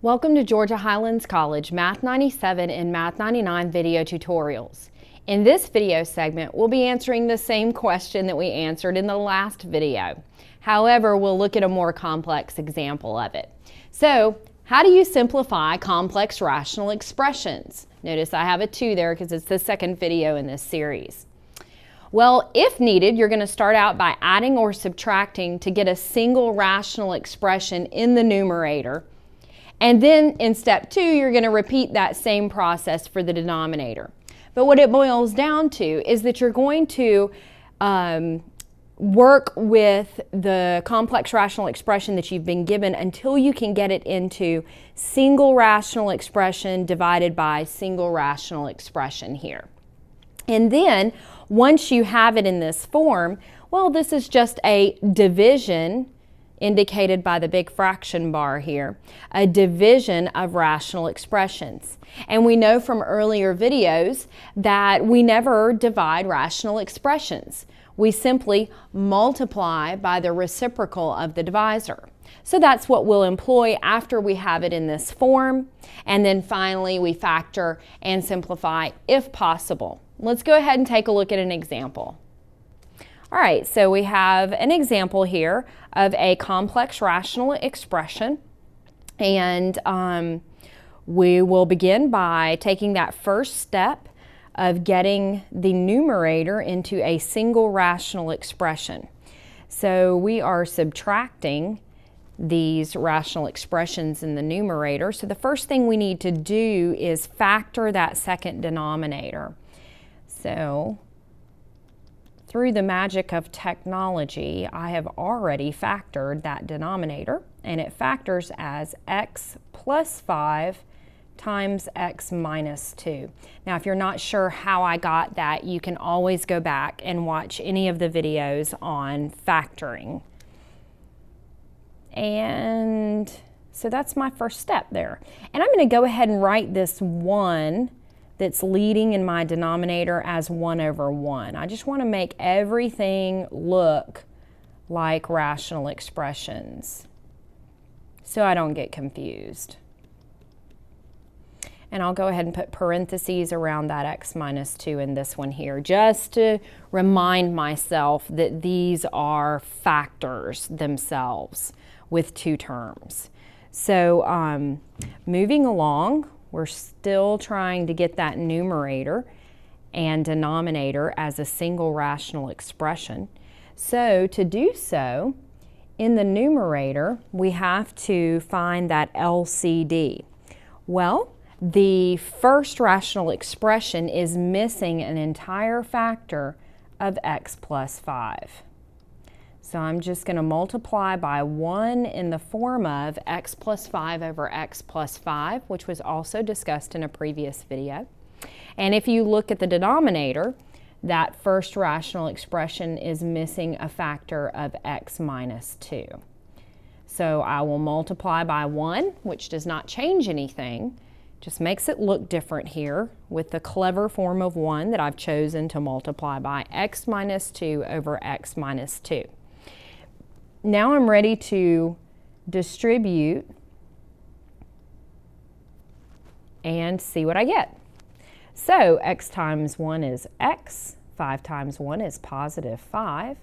Welcome to Georgia Highlands College Math 97 and Math 99 video tutorials. In this video segment, we'll be answering the same question that we answered in the last video. However, we'll look at a more complex example of it. So, how do you simplify complex rational expressions? Notice I have a 2 there because it's the second video in this series. Well, if needed, you're going to start out by adding or subtracting to get a single rational expression in the numerator. And then in step 2, you're going to repeat that same process for the denominator. But what it boils down to is that you're going to work with the complex rational expression that you've been given until you can get it into single rational expression divided by single rational expression here. And then once you have it in this form, well, this is just a division indicated by the big fraction bar here, a division of rational expressions. And we know from earlier videos that we never divide rational expressions. We simply multiply by the reciprocal of the divisor. So that's what we'll employ after we have it in this form. And then finally we factor and simplify if possible. Let's go ahead and take a look at an example. All right, so we have an example here of a complex rational expression, and we will begin by taking that first step of getting the numerator into a single rational expression. So we are subtracting these rational expressions in the numerator. So the first thing we need to do is factor that second denominator. So through the magic of technology, I have already factored that denominator, and it factors as x plus 5 times x minus 2. Now, if you're not sure how I got that, you can always go back and watch any of the videos on factoring. And so that's my first step there. And I'm going to go ahead and write this 1 that's leading in my denominator as 1 over 1. I just want to make everything look like rational expressions so I don't get confused. And I'll go ahead and put parentheses around that x minus 2 in this one here, just to remind myself that these are factors themselves with 2 terms. So moving along, we're still trying to get that numerator and denominator as a single rational expression. So to do so, in the numerator, we have to find that LCD. Well, the first rational expression is missing an entire factor of x plus 5. So I'm just going to multiply by 1 in the form of x plus 5 over x plus 5, which was also discussed in a previous video. And if you look at the denominator, that first rational expression is missing a factor of x minus 2. So I will multiply by 1, which does not change anything, just makes it look different here with the clever form of 1 that I've chosen to multiply by x minus 2 over x minus 2. Now I'm ready to distribute and see what I get. So x times 1 is x, 5 times 1 is positive 5,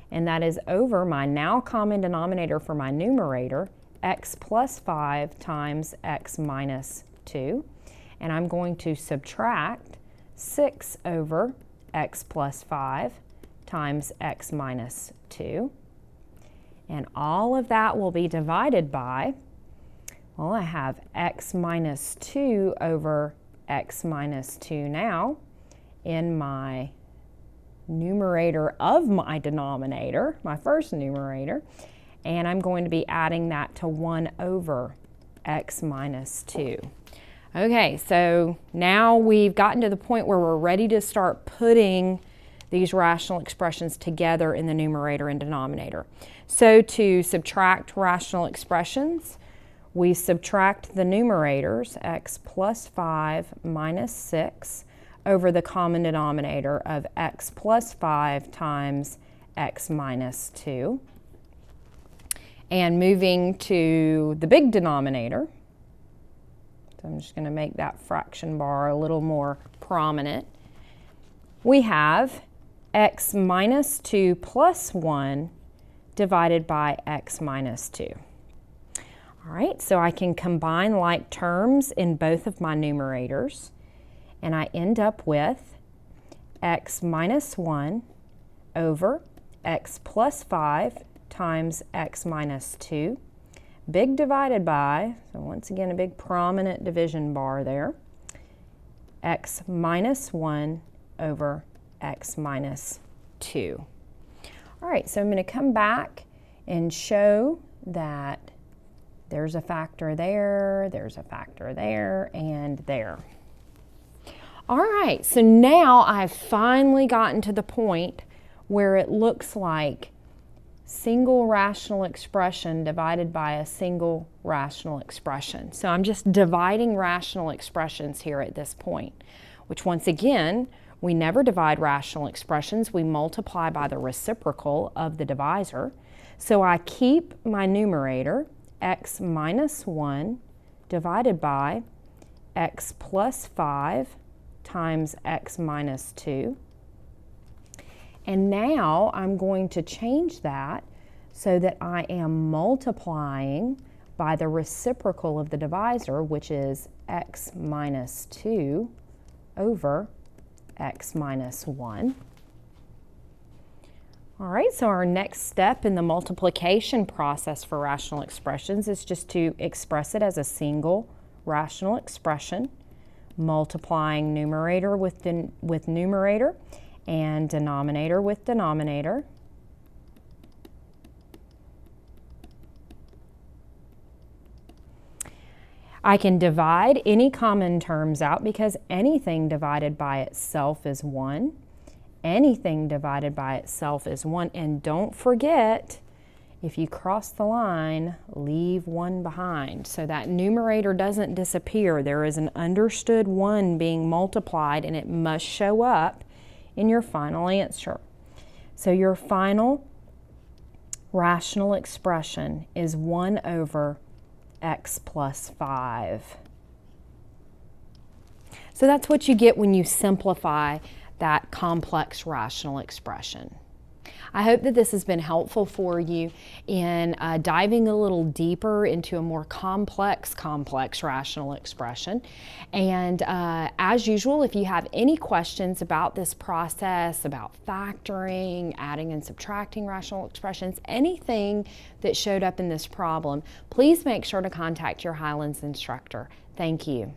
and that is over my now common denominator for my numerator, x plus 5 times x minus 2. And I'm going to subtract 6 over x plus 5 times x minus 2. And all of that will be divided by, well, I have x minus 2 over x minus 2 now in my numerator of my denominator, my first numerator, and I'm going to be adding that to 1 over x minus 2. Okay, so now we've gotten to the point where we're ready to start putting these rational expressions together in the numerator and denominator. So to subtract rational expressions, we subtract the numerators, x plus 5 minus 6 over the common denominator of x plus 5 times x minus 2. And moving to the big denominator, so I'm just going to make that fraction bar a little more prominent. We have x minus 2 plus 1 divided by x minus 2. All right, so I can combine like terms in both of my numerators, and I end up with x minus 1 over x plus 5 times x minus 2, big divided by, so once again a big prominent division bar there, x minus 1 over x minus 2. All right, so I'm going to come back and show that there's a factor there, there's a factor there, and there. All right, so now I've finally gotten to the point where it looks like single rational expression divided by a single rational expression. So I'm just dividing rational expressions here at this point, which once again, we never divide rational expressions. We multiply by the reciprocal of the divisor. So I keep my numerator, x minus 1 divided by x plus 5 times x minus 2. And now I'm going to change that so that I am multiplying by the reciprocal of the divisor, which is x minus 2 over x minus 1. All right, so our next step in the multiplication process for rational expressions is just to express it as a single rational expression, multiplying numerator with numerator and denominator with denominator. I can divide any common terms out because anything divided by itself is 1. Anything divided by itself is 1. And don't forget, if you cross the line, leave 1 behind. So that numerator doesn't disappear. There is an understood 1 being multiplied, and it must show up in your final answer. So your final rational expression is 1 over x plus 5. So that's what you get when you simplify that complex rational expression. I hope that this has been helpful for you in diving a little deeper into a more complex rational expression. And as usual, if you have any questions about this process, about factoring, adding and subtracting rational expressions, anything that showed up in this problem, please make sure to contact your Highlands instructor. Thank you.